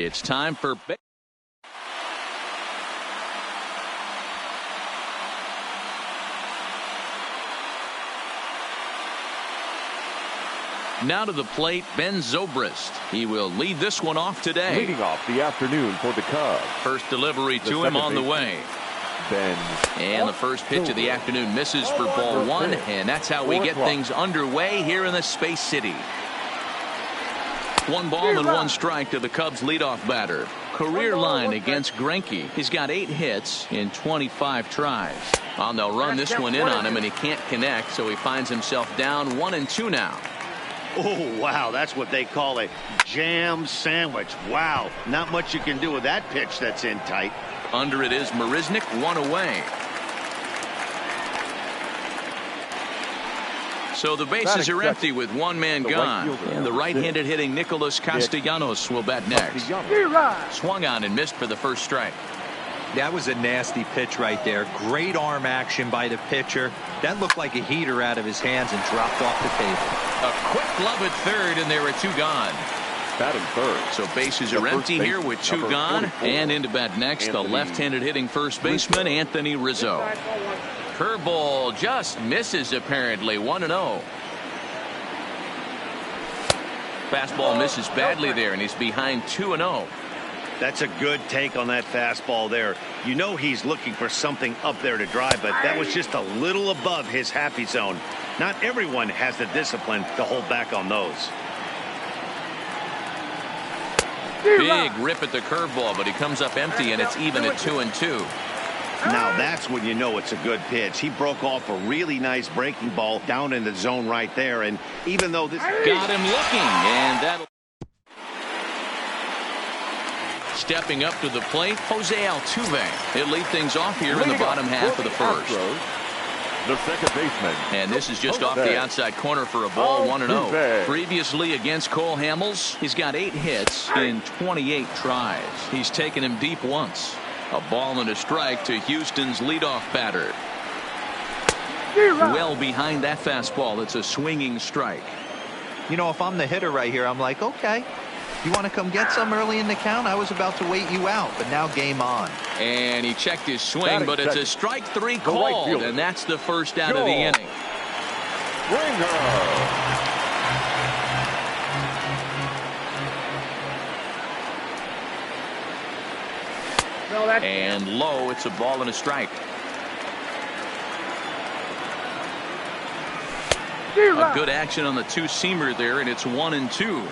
It's time for now to the plate, Ben Zobrist. He will lead this one off today. Leading off the afternoon for the Cubs. First delivery to him on the way. Ben. And the first pitch of the afternoon misses for ball one. And that's how we get things underway here in the Space City. 1 ball and 1 strike to the Cubs leadoff batter. Career line against Greinke. He's got 8 hits in 25 tries. Well, they'll run this one in on him, and he can't connect, so he finds himself down 1-2 now. Oh, wow, that's what they call a jam sandwich. Wow, not much you can do with that pitch that's in tight. Under it is Marisnik, 1 away. So the bases are empty with 1 man gone. And the right-handed hitting Nicholas Castellanos will bat next. Swung on and missed for the first strike. That was a nasty pitch right there. Great arm action by the pitcher. That looked like a heater out of his hands and dropped off the table. A quick glove at third, and there are 2 gone. Batting third. So bases are empty here with 2 gone. And into bat next, the left-handed hitting first baseman, Anthony Rizzo. Curveball just misses apparently. 1-0. Fastball misses badly there, and he's behind 2-0. That's a good take on that fastball there. You know he's looking for something up there to drive, but that was just a little above his happy zone. Not everyone has the discipline to hold back on those. Big rip at the curveball, but he comes up empty, and it's even at 2-2. Now that's when you know it's a good pitch. He broke off a really nice breaking ball down in the zone right there, and even though this got him looking, and that'll stepping up to the plate, Jose Altuve. He'll lead things off here in the bottom half of the first. The second baseman. And this is just off the outside corner for a ball, 1-0. Previously against Cole Hamels, he's got 8 hits in 28 tries. He's taken him deep once. A ball and a strike to Houston's leadoff batter. Well behind that fastball. It's a swinging strike. You know, if I'm the hitter right here, I'm like, okay, you want to come get some early in the count? I was about to wait you out, but now game on. And he checked his swing, but it's a strike 3 called, and that's the first out of the inning. And low, it's a ball and a strike. A good action on the 2-seamer there, and it's 1-2.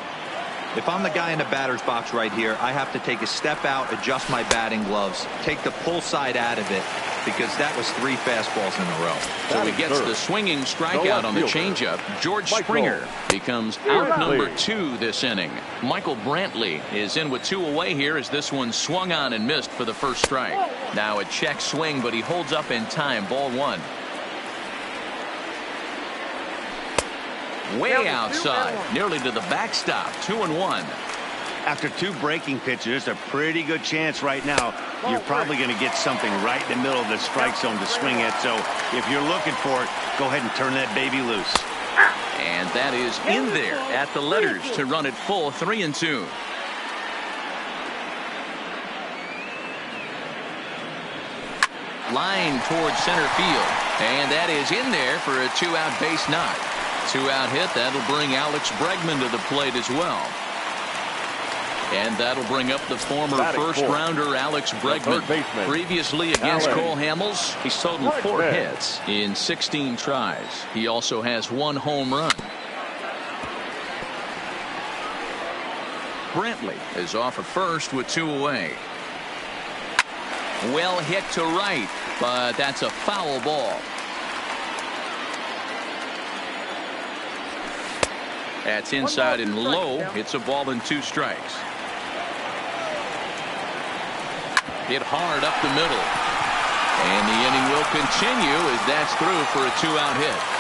If I'm the guy in the batter's box right here, I have to take a step out, adjust my batting gloves, take the pull side out of it, because that was 3 fastballs in a row. So he gets the swinging strikeout on the changeup. George Springer becomes out number 2 this inning. Michael Brantley is in with 2 away here as this one swung on and missed for the first strike. Now a check swing, but he holds up in time. Ball 1. Way outside, nearly to the backstop. 2-1. After 2 breaking pitches, there's a pretty good chance right now you're probably going to get something right in the middle of the strike zone to swing at. So if you're looking for it, go ahead and turn that baby loose. And that is in there at the letters to run it full. 3-2. Line towards center field, and that is in there for a 2-out base knock. 2-out hit. That'll bring Alex Bregman to the plate as well. And that'll bring up the former first-rounder Alex Bregman. Previously against Cole Hamels, he's totaled 4 hits in 16 tries. He also has 1 home run. Brantley is off at first with 2 away. Well hit to right, but that's a foul ball. That's inside and low. It's a ball and 2 strikes. Hit hard up the middle. And the inning will continue as that's through for a 2-out hit.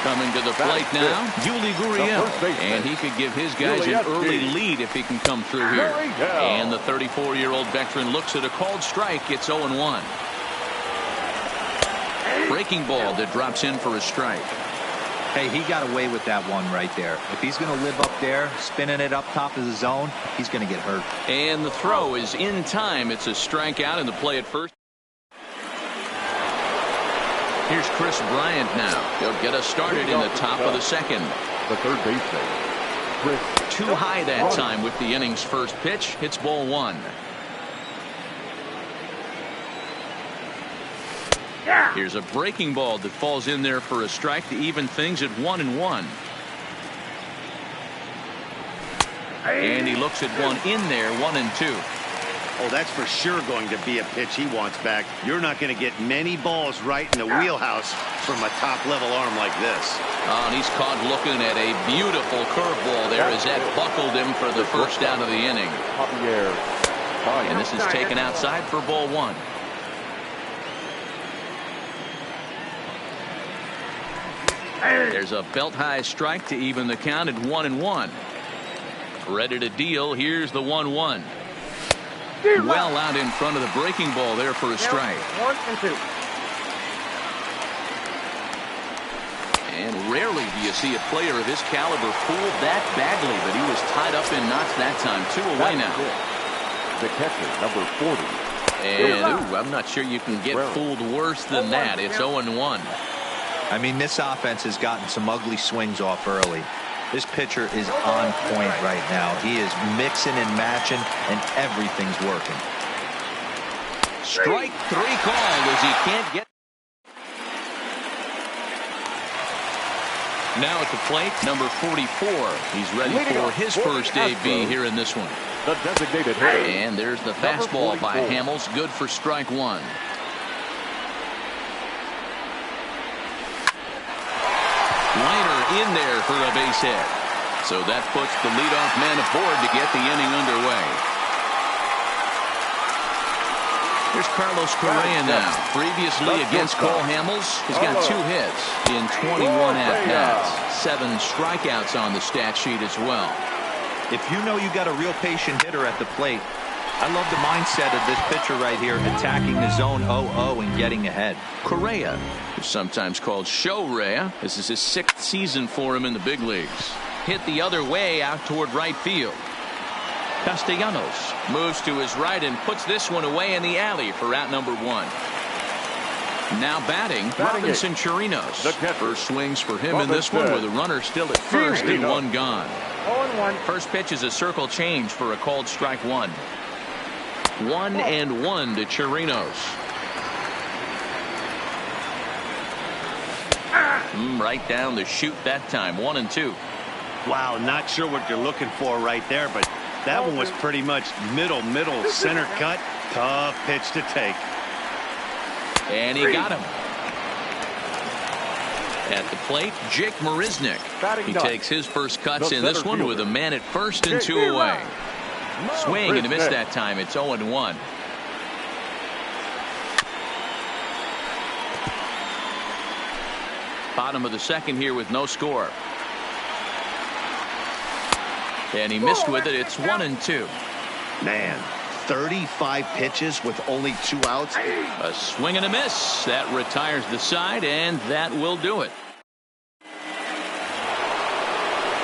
Coming to the plate now, Yuli Gurriel, and he could give his guys an early lead if he can come through here. And the 34-year-old veteran looks at a called strike. It's 0-1. breaking ball that drops in for a strike. Hey, he got away with that one right there. If he's going to live up there, spinning it up top of the zone, he's going to get hurt. And the throw is in time. It's a strikeout, and the play at first. Here's Chris Bryant now. He'll get us started in the top of the second. The third baseman, Chris. Too high that time with the inning's first pitch. Hits ball one. Here's a breaking ball that falls in there for a strike to even things at 1-1. And he looks at one in there, 1-2. Oh, that's for sure going to be a pitch he wants back. You're not going to get many balls right in the wheelhouse from a top-level arm like this. Oh, and he's caught looking at a beautiful curveball there as that buckled him for the first out of the inning. And this is taken outside for ball one. There's a belt-high strike to even the count at 1-1. Ready to deal. Here's the 1-1. Well out in front of the breaking ball there for a strike. 1-2. And rarely do you see a player of his caliber fooled that badly, but he was tied up in knots that time. 2 away now. The catcher, number 40. And I'm not sure you can get fooled worse than that. It's 0-1. I mean, this offense has gotten some ugly swings off early. This pitcher is on point right now. He is mixing and matching, and everything's working. Strike 3 called as he can't get. Now at the plate, number 44. He's ready for his first AB here in this one. The designated hitter. And there's the fastball by Hamels, good for strike 1. Liner in there for a base hit. So that puts the leadoff man aboard to get the inning underway. Here's Carlos Correa now. Previously against Cole Hamels, he's got 2 hits in 21 at-bats. 7 strikeouts on the stat sheet as well. If you know you got a real patient hitter at the plate, I love the mindset of this pitcher right here, attacking the zone 0-0 and getting ahead. Correa, who's sometimes called Show-Rea. This is his 6th season for him in the big leagues. Hit the other way out toward right field. Castellanos moves to his right and puts this one away in the alley for out number 1. Now batting, Robinson Chirinos. First swings for him in this one with a runner still at first and 1 gone. 0-1. First pitch is a circle change for a called strike 1. 1-1 to Chirinos. Right down the chute that time. 1-2. Wow, not sure what you're looking for right there, but that one was pretty much middle, center cut. Tough pitch to take. And he got him. At the plate, Jake Marisnick. He takes his first cuts in this one with a man at first and 2 away. Swing and a miss that time. It's 0-1. Bottom of the second here with no score. And he missed with it. It's 1-2. Man, 35 pitches with only 2 outs. A swing and a miss. That retires the side, and that will do it.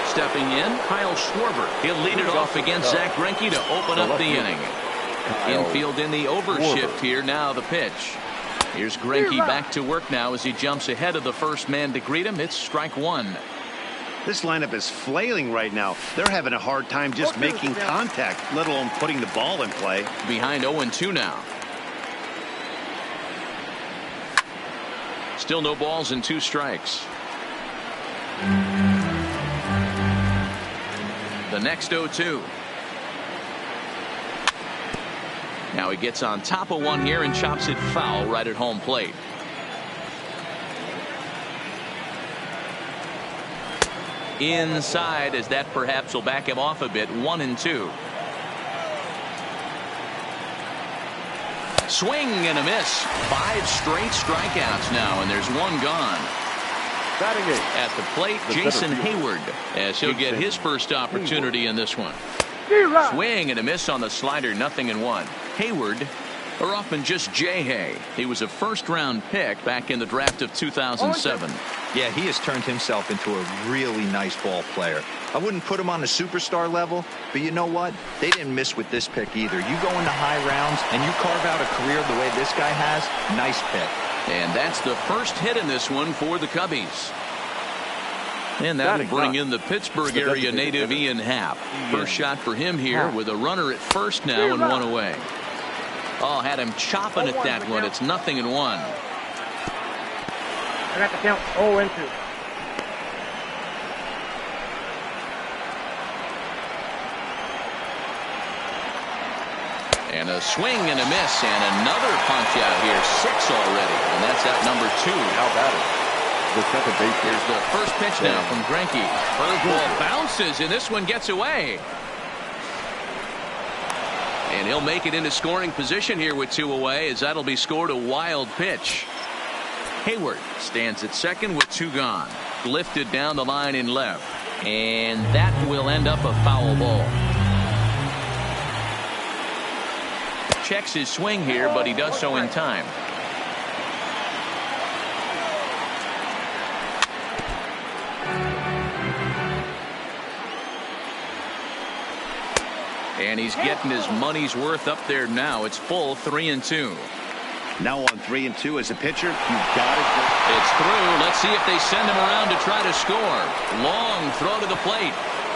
Stepping in, Kyle Schwarber. He'll lead it off against Zach Greinke to open up the inning. Infield in the overshift here. Now the pitch. Here's Greinke back to work now as he jumps ahead of the first man to greet him. It's strike 1. This lineup is flailing right now. They're having a hard time just making contact, let alone putting the ball in play. Behind 0-2 now. Still no balls and 2 strikes. The next 0-2. Now he gets on top of one here and chops it foul right at home plate. Inside, as that perhaps will back him off a bit. 1-2. Swing and a miss. 5 straight strikeouts now, and there's 1 gone. At the plate, Jason Hayward, as he'll get his first opportunity in this one. Swing and a miss on the slider. 0-1. Hayward Or often just Jay Hay. He was a first-round pick back in the draft of 2007. Yeah, he has turned himself into a really nice ball player. I wouldn't put him on the superstar level, but you know what? They didn't miss with this pick either. You go into high rounds and you carve out a career the way this guy has, nice pick. And that's the first hit in this one for the Cubbies. And that'll bring in the Pittsburgh area native Ian Happ. First shot for him here with a runner at first now and one away. Oh, had him chopping at that one. It's 0-1. I got the count 0-2. And a swing and a miss, and another punch out here. 6 already, and that's out number 2. Now batter. The second base. Here's the first pitch now from Greinke. Curveball bounces, and this one gets away. And he'll make it into scoring position here with 2 away, as that'll be scored a wild pitch. Hayward stands at second with 2 gone. Lifted down the line in left. And that will end up a foul ball. Checks his swing here, but he does so in time. And he's getting his money's worth up there now. It's full 3-2. Now on 3-2 as a pitcher, you've got to go. It's through. Let's see if they send him around to try to score. Long throw to the plate.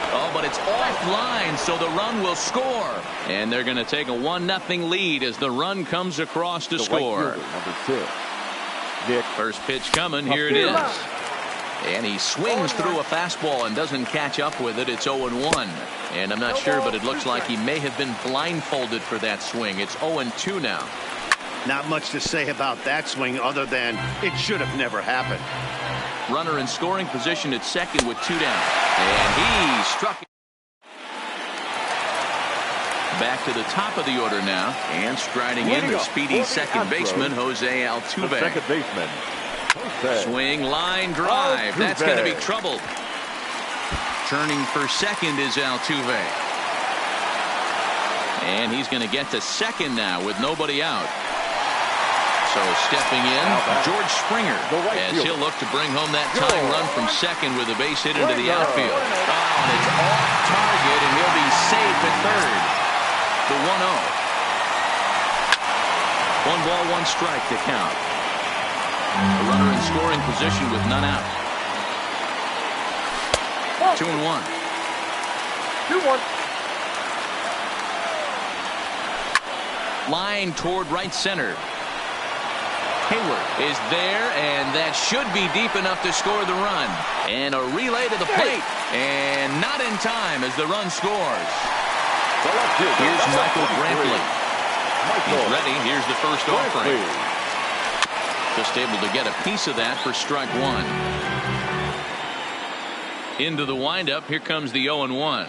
Oh, but it's offline, so the run will score. And they're going to take a 1-0 lead as the run comes across to score. Number 6. Nick. First pitch coming. Here it is. And he swings through a fastball and doesn't catch up with it. It's 0-1. And I'm not sure, but it looks like he may have been blindfolded for that swing. It's 0-2 now. Not much to say about that swing other than it should have never happened. Runner in scoring position at second with 2 down. And he struck it. Back to the top of the order now. And striding in the speedy second baseman, Jose Altuve. The second baseman. Swing, line drive. That's going to be trouble. Turning for second is Altuve. And he's going to get to second now with nobody out. So stepping in, George Springer, as he'll look to bring home that tying run from second with a base hit into the outfield. Oh, and it's off target, and he'll be safe at third. The 1-0. 1 ball, 1 strike to count. A runner in scoring position with none out. 2-1. 2-1. Line toward right center. Hayward is there, and that should be deep enough to score the run. And a relay to the plate, and not in time as the run scores. Here's Michael Brantley. He's ready. Here's the first offering. Just able to get a piece of that for strike 1. Into the windup. Here comes the 0-1.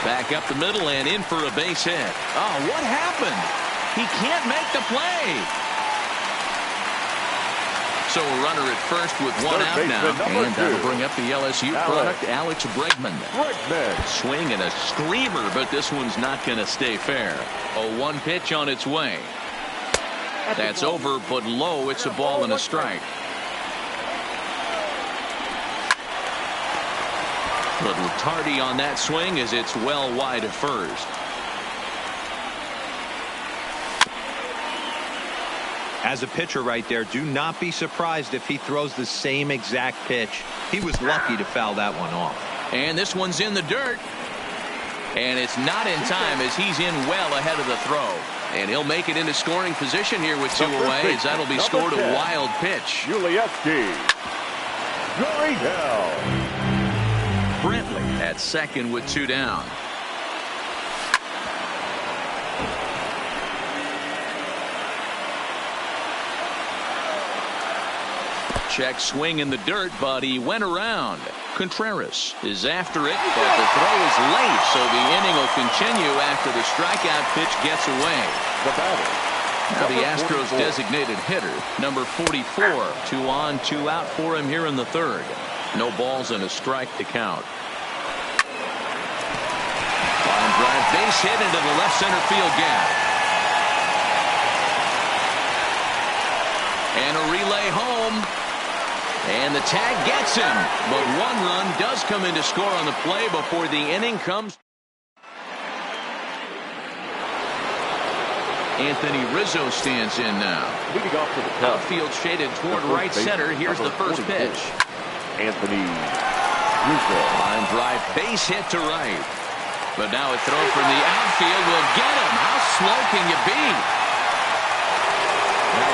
Back up the middle and in for a base hit. Oh, what happened? He can't make the play. So a runner at first with 1 out now. And that'll bring up the LSU product, Alex Bregman. Swing and a screamer, but this one's not going to stay fair. A 1 pitch on its way. That's over, but low. It's a ball and a strike. Little tardy on that swing as it's well wide of first. As a pitcher right there, do not be surprised if he throws the same exact pitch. He was lucky to foul that one off. And this one's in the dirt. And it's not in time as he's in well ahead of the throw. And he'll make it into scoring position here with 2 away as that'll be scored a wild pitch. Brantley at second with 2 down. Check swing in the dirt, but he went around. Contreras is after it, but the throw is late, so the inning will continue after the strikeout pitch gets away. Now the Astros designated hitter, number 44. 2 on, 2 out for him here in the third. No balls and a strike to count. Line drive base base hit into the left center field gap. And a relay home. And the tag gets him. But one run does come in to score on the play before the inning comes. Anthony Rizzo stands in now. Leading off to the top. Outfield shaded toward right center. Here's the first pitch. Anthony Rizzo. Line drive base hit to right. But now a throw from the outfield will get him. How slow can you be?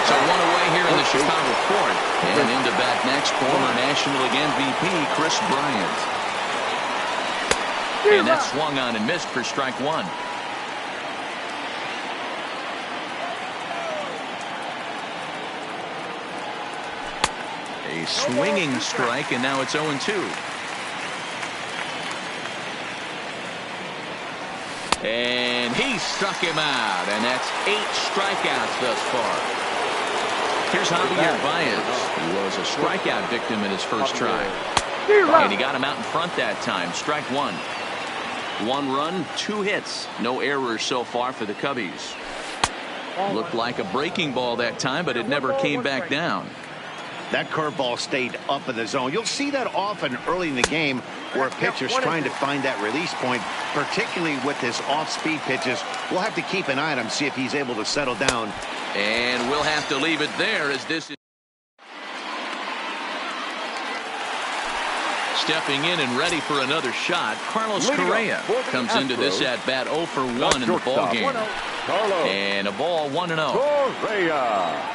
So one away here in the Chicago fourth. And into bat next, former National League MVP Chris Bryant. And that swung on and missed for strike one. A swinging strike, and now it's 0-2. And he struck him out, and that's 8 strikeouts thus far. Here's Javier Baez. He was a strikeout victim in his first try. And he got him out in front that time. Strike one. 1 run, 2 hits. No errors so far for the Cubbies. Looked like a breaking ball that time, but it never came back down. That curveball stayed up in the zone. You'll see that often early in the game where a pitcher's trying to find that release point, particularly with his off-speed pitches. We'll have to keep an eye on him, see if he's able to settle down. And we'll have to leave it there as this is stepping in and ready for another shot. Carlos Correa comes into this at bat 0 for 1 in the ball game. And a ball 1-0. Correa.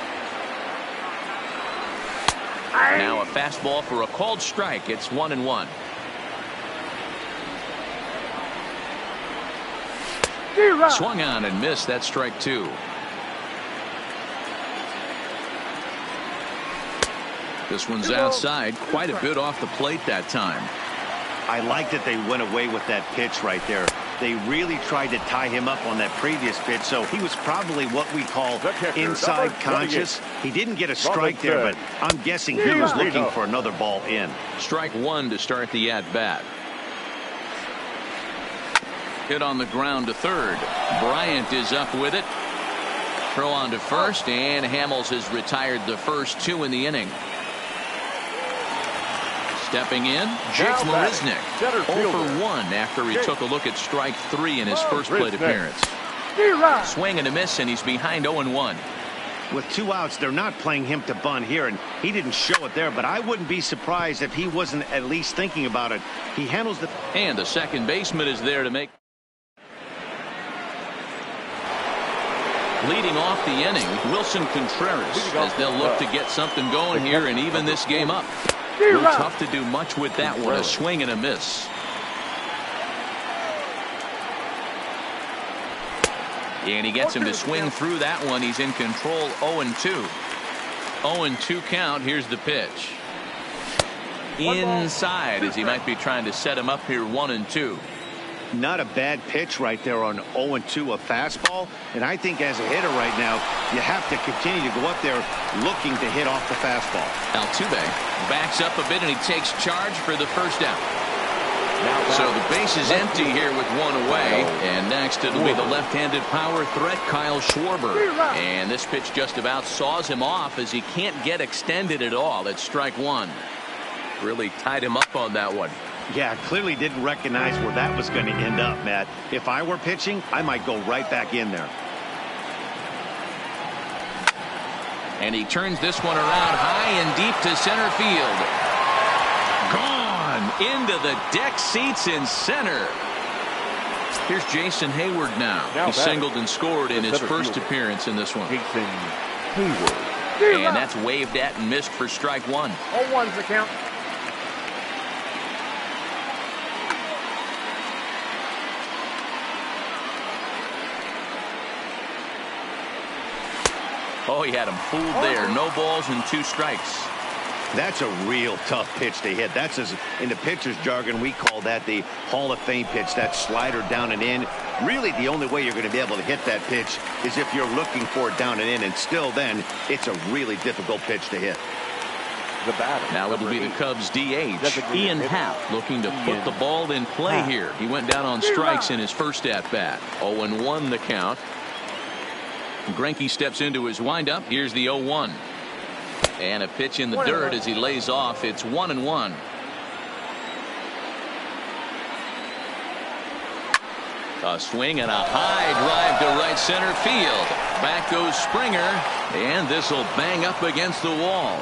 Now a fastball for a called strike. It's 1-1. Swung on and missed. That's strike 2. This one's outside, quite a bit off the plate that time. I like that they went away with that pitch right there. They really tried to tie him up on that previous pitch, so he was probably what we call inside conscious. He didn't get a strike there, but I'm guessing he was looking for another ball in. Strike 1 to start the at-bat. Hit on the ground to third. Bryant is up with it. Throw on to first, and Hamels has retired the first 2 in the inning. Stepping in, Jake Marisnick, 0 for 1 after he took a look at strike 3 in his first plate appearance. Swing and a miss, and he's behind 0-1. With 2 outs, they're not playing him to bunt here, and he didn't show it there, but I wouldn't be surprised if he wasn't at least thinking about it. He handles the... And the second baseman is there to make... Leading off the inning, Wilson Contreras, as they'll look to get something going here and even this game up. Tough to do much with that one. A swing and a miss. And he gets him to swing through that one. He's in control. 0-2. 0-2 count. Here's the pitch. Inside, as he might be trying to set him up here. 1-2. Not a bad pitch right there on 0-2, a fastball. And I think as a hitter right now, you have to continue to go up there looking to hit off the fastball. Altuve backs up a bit, and he takes charge for the first out. So the base is empty here with 1 away. And next it'll be the left-handed power threat, Kyle Schwarber. And this pitch just about saws him off as he can't get extended at all. It's strike 1. Really tied him up on that one. Yeah, clearly didn't recognize where that was going to end up, Matt. If I were pitching, I might go right back in there. And he turns this one around high and deep to center field. Gone into the deck seats in center. Here's Jason Hayward now. He singled and scored in his first appearance in this one. Jason Hayward. And that's waved at and missed for strike 1. 0-1's the count. Oh, he had him fooled there. No balls and 2 strikes. That's a real tough pitch to hit. That's, in the pitcher's jargon, we call that the Hall of Fame pitch. That slider down and in. Really, the only way you're going to be able to hit that pitch is if you're looking for it down and in. And still then, it's a really difficult pitch to hit. The batter. Now it'll be the Cubs DH, Designated Ian hitter. Happ, looking to put Ian the ball in play Happ. here. He went down on strikes in his first at-bat. 0-1 the count. Greinke steps into his windup. Here's the 0-1. And a pitch in the dirt as he lays off. It's 1-1. A swing and a high drive to right center field. Back goes Springer, and this will bang up against the wall.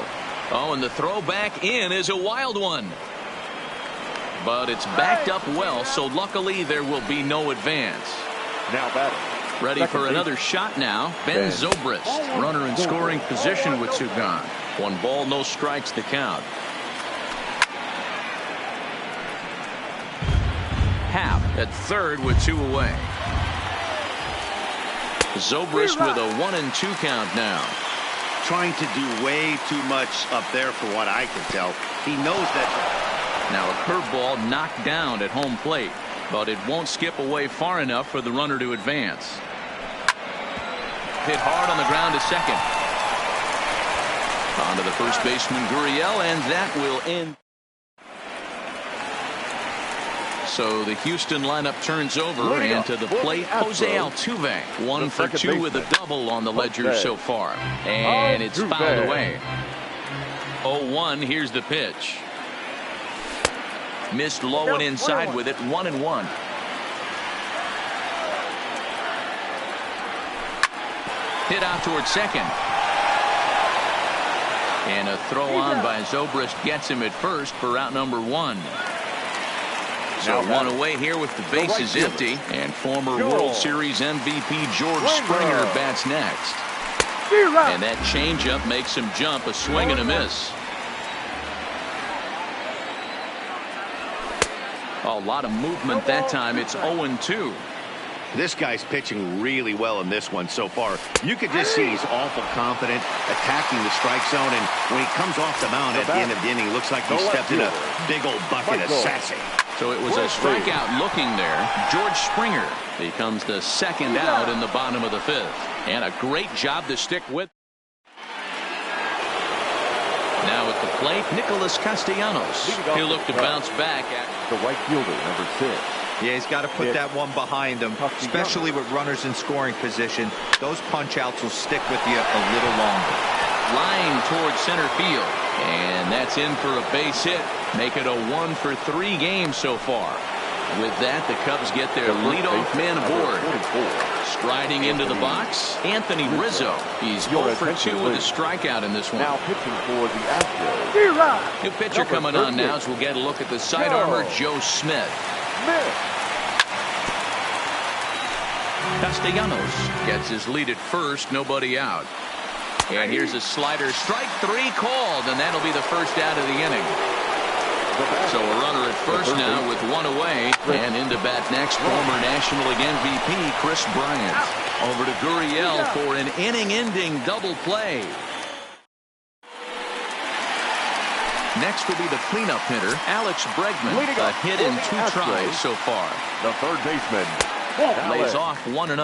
Oh, and the throw back in is a wild one. But it's backed up well, so luckily there will be no advance. Now batting. Ready Second for base. another shot now. Ben Zobrist, runner in scoring position with two gone. 1 ball, no strikes to count. Happ at third with 2 away. Zobrist with a 1-2 count now. Trying to do way too much up there for what I can tell. He knows that. Now a curveball knocked down at home plate, but it won't skip away far enough for the runner to advance. Hit hard on the ground to second. On to the first baseman Gurriel, and that will end. So the Houston lineup turns over, and to the plate, Jose Altuve. 1 for 2 with a double on the ledger so far. And it's fouled away. 0-1, here's the pitch. Missed low and inside with it, 1-1. Hit out towards second. And a throw on by Zobrist gets him at first for out number 1. So 1 away here with the bases empty, and former World Series MVP George Springer bats next. And that changeup makes him jump, a swing and a miss. A lot of movement that time. It's 0-2. This guy's pitching really well in this one so far. You could just see he's awful confident, attacking the strike zone, and when he comes off the mound at the end of the inning, looks like he stepped in a big old bucket of sassy. So it was a strikeout looking there. George Springer becomes the second out in the bottom of the 5th. And a great job to stick with. Now at the plate, Nicholas Castellanos. He'll look to bounce back at The right fielder, number 6. Yeah, he's got to put that one behind him, especially with runners in scoring position. Those punch-outs will stick with you a little longer. line towards center field. And that's in for a base hit. Make it a 1 for 3 game so far. With that, the Cubs get their leadoff man aboard. Striding into the box, Anthony Rizzo. He's 0 for 2 with a strikeout in this one. Now pitching for the Astros. New pitcher coming on now as we'll get a look at the side armor, Joe Smith. Castellanos gets his lead at first, nobody out. And here's a slider, strike 3 called, and that'll be the first out of the inning. So a runner at first now with 1 away, and into bat next, former National League MVP Chris Bryant. Over to Gurriel for an inning-ending double play. Next will be the cleanup hitter, Alex Bregman. A hit in 2 tries so far. The third baseman Lays off 1-0.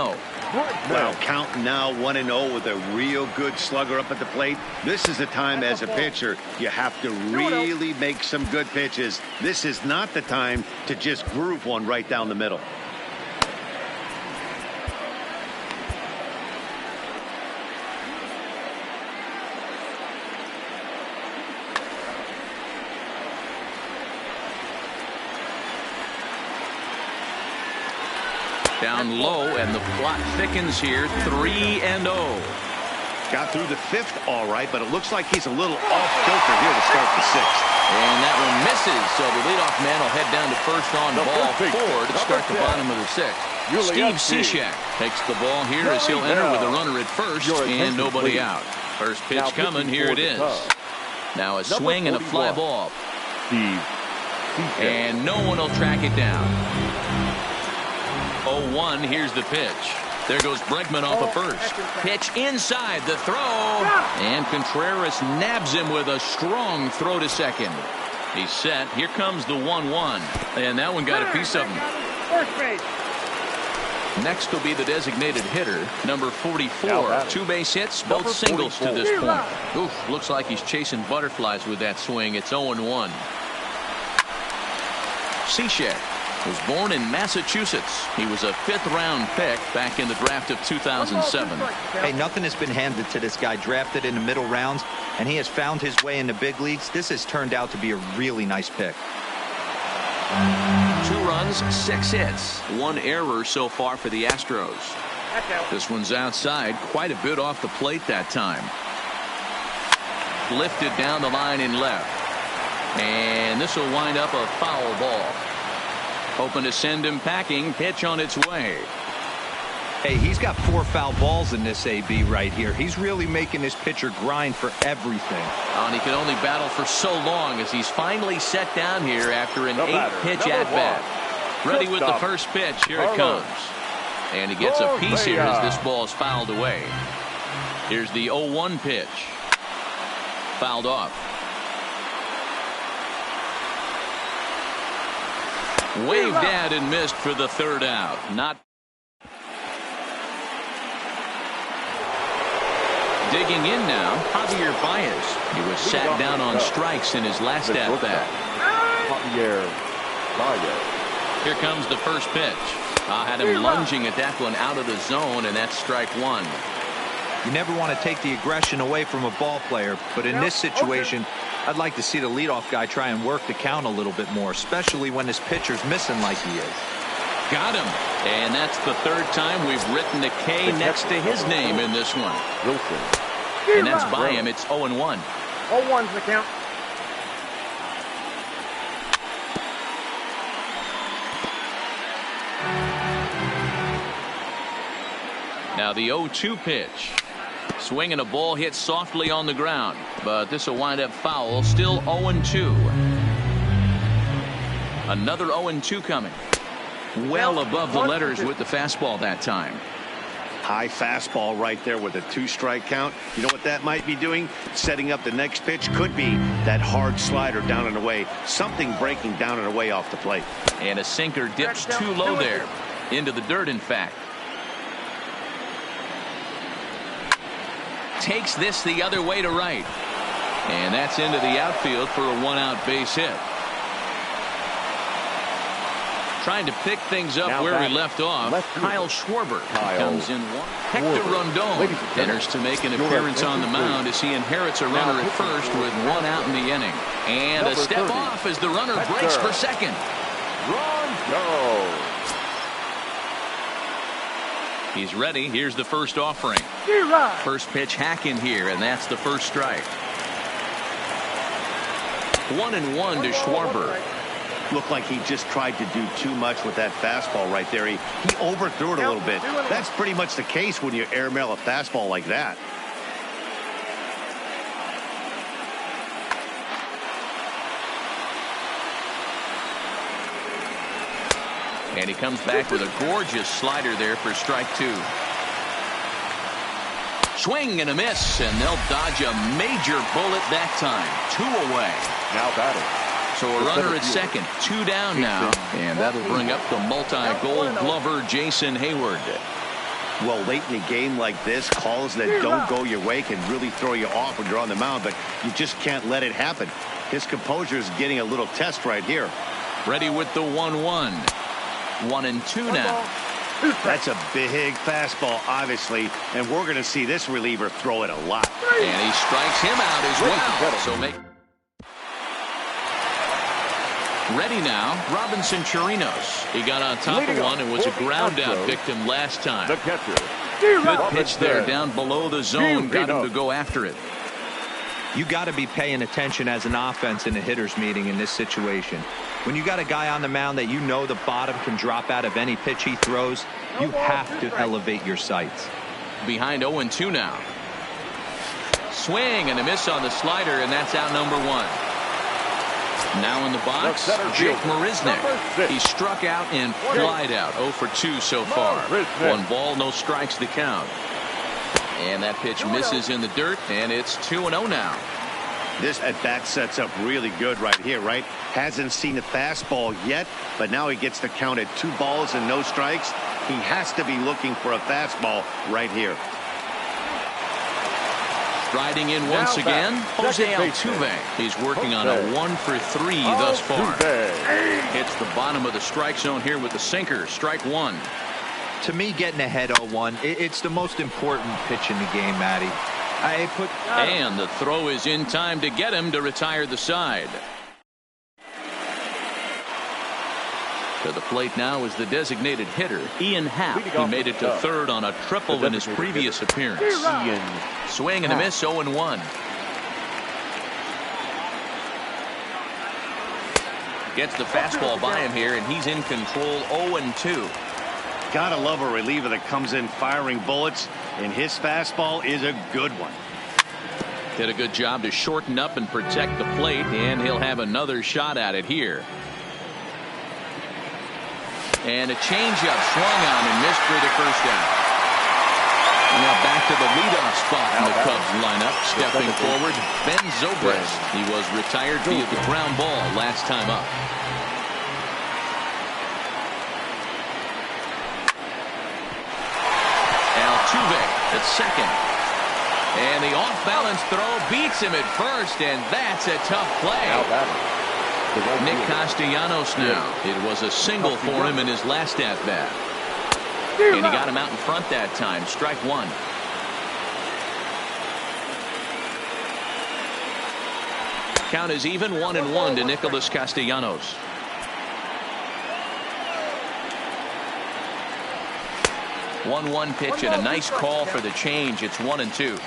Well, counting now 1-0 with a real good slugger up at the plate. This is the time as a pitcher you have to really make some good pitches. This is not the time to just groove one right down the middle. Down low, and the plot thickens here. 3-0. Got through the 5th all right, but it looks like he's a little off kilter here to start the 6th. And that one misses, so the leadoff man will head down to first on ball 4 to start the bottom of the 6th. Steve Cishek takes the ball here as he'll enter with a runner at first and nobody out. First pitch coming, here it is. Now a swing and a fly ball. And no one will track it down. 0-1, here's the pitch. There goes Bregman off of first. Pitch inside, the throw. And Contreras nabs him with a strong throw to second. He's set. Here comes the 1-1. And that one got a piece of him. First base. Next will be the designated hitter, number 44. Now 2 base hits, both Number singles 44. to this point. Oof, looks like he's chasing butterflies with that swing. It's 0-1. Cishek was born in Massachusetts. He was a 5th-round pick back in the draft of 2007. Hey, nothing has been handed to this guy. Drafted in the middle rounds, and he has found his way in the big leagues. This has turned out to be a really nice pick. 2 runs, 6 hits, 1 error so far for the Astros. This one's outside, quite a bit off the plate that time. Lifted down the line in left. And this will wind up a foul ball. Hoping to send him packing. Pitch on its way. Hey, he's got 4 foul balls in this AB right here. He's really making this pitcher grind for everything. And he can only battle for so long as he's finally set down here after an 8-pitch at-bat. Ready with the first pitch. Here it comes. And he gets a piece here as this ball is fouled away. Here's the 0-1 pitch. Fouled off. Waved at and missed for the 3rd out. Not digging in now, Javier Baez. He was sat down on strikes in his last at-bat. Javier Baez. Here comes the first pitch. Had him lunging at that one out of the zone, and that's strike 1. You never want to take the aggression away from a ball player, but in this situation, I'd like to see the leadoff guy try and work the count a little bit more, especially when this pitcher's missing like he is. Got him. And that's the 3rd time we've written a K next to his name in this one. Wilson. And that's by him. It's 0-1. 0-1's the count. Now the 0-2 pitch. Swinging a ball hit softly on the ground, but this will wind up foul. Still 0-2. Another 0-2 coming. Well above the letters with the fastball that time. High fastball right there with a 2-strike count. You know what that might be doing? Setting up the next pitch. Could be that hard slider down and away. Something breaking down and away off the plate. And a sinker dips too low there. Into the dirt, in fact. Takes this the other way to right. And that's into the outfield for a 1-out base hit. Trying to pick things up where he left off. Kyle Schwarber comes in one. Hector Rondon enters to make an appearance on the mound as he inherits a runner at first with 1 out in the inning. And a step off as the runner breaks for second. Rondo. He's ready. Here's the first offering. First pitch hack in here, and that's the first strike. 1-1 to Schwarber. Looked like he just tried to do too much with that fastball right there. He overthrew it a little bit. That's pretty much the case when you airmail a fastball like that. And he comes back with a gorgeous slider there for strike 2. Swing and a miss, and they'll dodge a major bullet that time. 2 away. Now batting. So a runner at second, 2 down now, and that'll bring up the multi-gold glover Jason Hayward. Well, late in a game like this, calls that don't go your way can really throw you off when you're on the mound, but you just can't let it happen. His composure is getting a little test right here. Ready with the 1-1. 1-2 now. That's a big fastball, obviously, and we're going to see this reliever throw it a lot. And he strikes him out as well. So make ready now, Robinson Chirinos. He got on top of one and was a ground out victim last time. The catcher. Good pitch there down below the zone. Got him to go after it. You got to be paying attention as an offense in a hitter's meeting in this situation. When you got a guy on the mound that you know the bottom can drop out of any pitch he throws, you have to elevate your sights. Behind 0-2 now. Swing and a miss on the slider, and that's out number 1. Now in the box, Jake Marisnick. He struck out and flied out. 0 for 2 so far. 1 ball, no strikes the count. And that pitch misses in the dirt, and it's 2-0 now. This at-bat sets up really good right here, right? Hasn't seen a fastball yet, but now he gets the count at 2 balls and no strikes. He has to be looking for a fastball right here. Riding in once again, Jose Altuve. He's working on a 1 for 3 thus far. Hits the bottom of the strike zone here with the sinker. Strike 1. To me, getting ahead 0-1, it's the most important pitch in the game, Matty. And the throw is in time to get him to retire the side. To the plate now is the designated hitter, Ian Happ. He made it to third on a triple in his previous appearance. Swing and a miss, 0-1. Gets the fastball by him here, and he's in control, 0-2. Gotta love a reliever that comes in firing bullets, and his fastball is a good one. Did a good job to shorten up and protect the plate, and he'll have another shot at it here. And a changeup swung on and missed for the first out. Now back to the leadoff spot in the Cubs lineup. Stepping forward, Ben Zobrist. He was retired via the ground ball last time up. Altuve at second. And the off-balance throw beats him at first, and that's a tough play. Nick Castellanos now. It was a single for him in his last at-bat. And he got him out in front that time. Strike 1. Count is even, 1-1 to Nicholas Castellanos. One pitch and a nice call for the change. It's 1-2.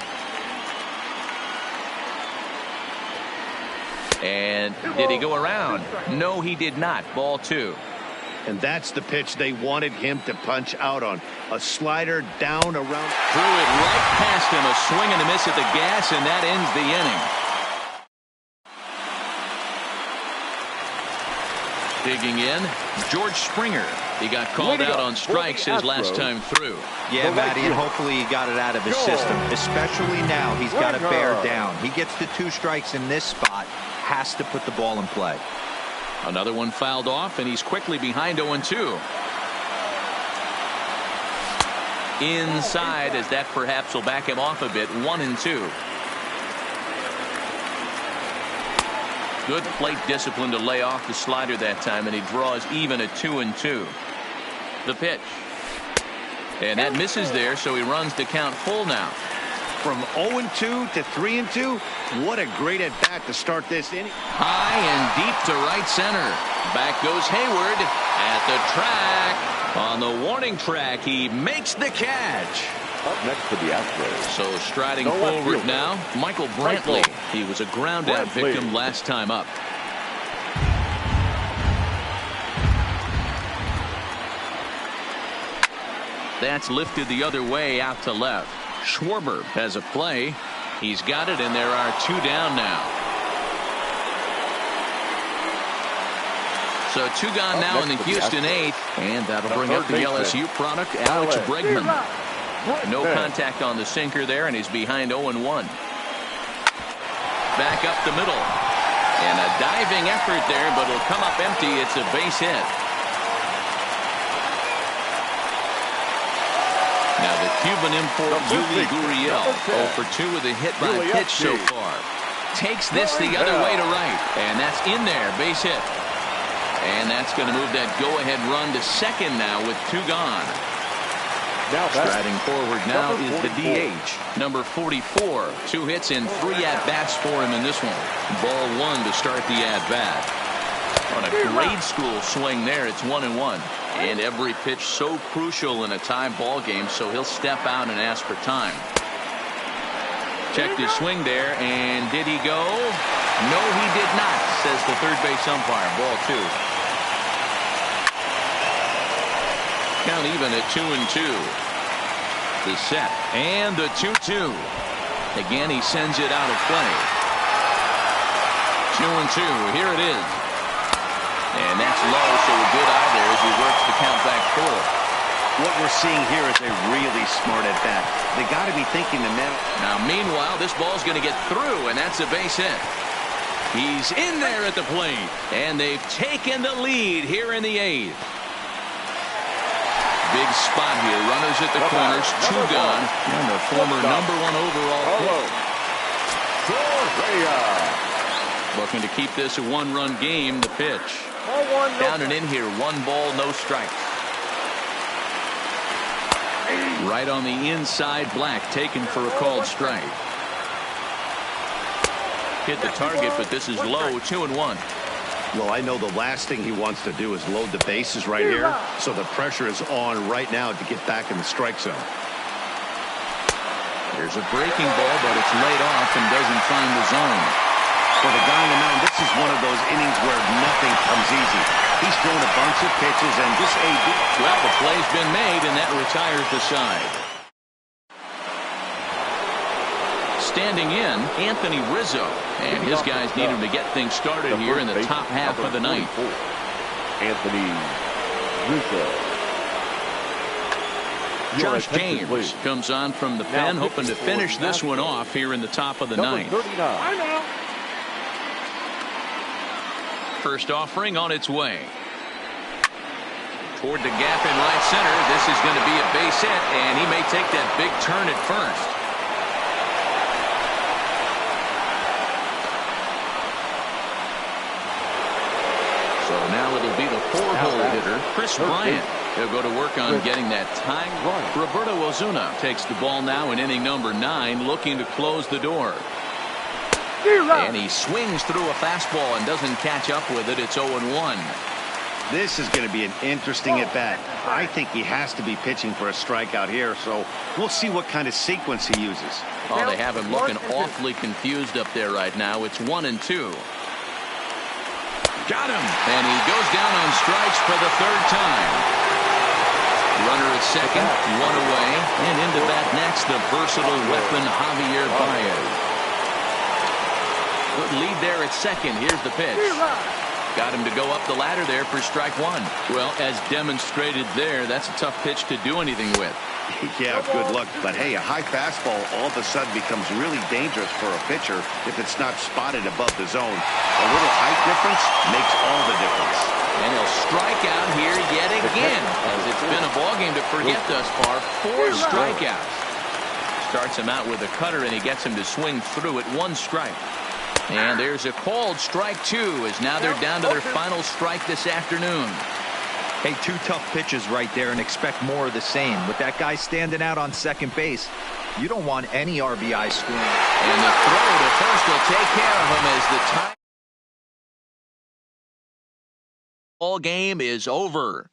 And did he go around? No, he did not. Ball 2. And that's the pitch they wanted him to punch out on. A slider down around. Threw it right past him. A swing and a miss at the gas, and that ends the inning. Digging in, George Springer. He got called out on strikes his last time through. Yeah, Matty, and hopefully he got it out of his system. Especially now, he's got to bear down. He gets the 2 strikes in this spot. Has to put the ball in play. Another one fouled off, and he's quickly behind 0-2. Inside, as that perhaps will back him off a bit. 1-2. Good plate discipline to lay off the slider that time, and he draws even at 2-2. The pitch. And that misses there, so he runs the count full now. From 0-2 to 3-2, what a great at-bat to start this inning. High and deep to right center. Back goes Hayward at the track. On the warning track, he makes the catch. Up next to the Astros. So striding forward now, Michael Brantley. He was a ground-out victim last time up. That's lifted the other way out to left. Schwarber has a play. He's got it, and there are 2 down now. So 2 gone now in the Houston 8th, and that'll bring up the LSU product, Alex Bregman. No contact on the sinker there, and he's behind 0-1. Back up the middle. And a diving effort there, but it'll come up empty. It's a base hit. Now the Cuban import Yuli Gurriel, 0 for 2 with a hit by pitch so far. Takes this the other way to right, and that's in there, base hit. And that's going to move that go-ahead run to second now with 2 gone. Striding forward now is the DH, number 44. 2 hits and 3 at-bats for him in this one. Ball 1 to start the at-bat. On a grade school swing there, it's 1-1. And every pitch so crucial in a tie ball game, so he'll step out and ask for time. Checked his swing there, and did he go? No, he did not, says the third base umpire. Ball 2. Count even at 2-2. The set, and the 2-2. Again, he sends it out of play. 2-2. Here it is. And that's low, so a good eye there as he works the count back full. What we're seeing here is a really smart at bat. They got to be thinking the man. Now, meanwhile, this ball's going to get through, and that's a base hit. He's in there at the plate, and they've taken the lead here in the 8th. Big spot here. Runners at the corners, 2 gone, and the former #1 overall pick. Looking to keep this a 1-run game. The pitch. Down and in here. 1 ball, no strikes. Right on the inside, Black taken for a called strike. Hit the target, but this is low. 2-1. Well, I know the last thing he wants to do is load the bases right here, so the pressure is on right now to get back in the strike zone. There's a breaking ball, but it's laid off and doesn't find the zone. For the guy on the mound, this is one of those innings where nothing comes easy. He's thrown a bunch of pitches, and this AB. Well, the play's been made, and that retires the side. Standing in, Anthony Rizzo. And his guys need him to get things started here in the top half of the 9th. Anthony Rizzo. Josh James comes on from the pen, hoping to finish this one off here in the top of the 9th. First offering on its way. Toward the gap in right center. This is going to be a base hit, and he may take that big turn at first. So now it'll be the 4-hole hitter, Chris Bryant. He'll go to work on getting that time. Roberto Ozuna takes the ball now in inning number 9, looking to close the door. And he swings through a fastball and doesn't catch up with it. It's 0-1. This is going to be an interesting at-bat. I think he has to be pitching for a strikeout here, so we'll see what kind of sequence he uses. Oh, they have him looking awfully confused up there right now. It's 1-2. Got him. And he goes down on strikes for the 3rd time. Runner at second, 1 away. And into bat next, the versatile weapon, Javier Baez. Good lead there at second. Here's the pitch. Got him to go up the ladder there for strike 1. Well, as demonstrated there, that's a tough pitch to do anything with. Yeah, good luck. But hey, a high fastball all of a sudden becomes really dangerous for a pitcher if it's not spotted above the zone. A little height difference makes all the difference. And he'll strike out here yet again, as it's been a ballgame to forget thus far. 4 strikeouts. Starts him out with a cutter, and he gets him to swing through it. 1 strike. And there's a called strike 2, as now they're down to their final strike this afternoon. Hey, 2 tough pitches right there, and expect more of the same. With that guy standing out on second base, you don't want any RBI scoring. And the throw to first will take care of him as the time ball game is over.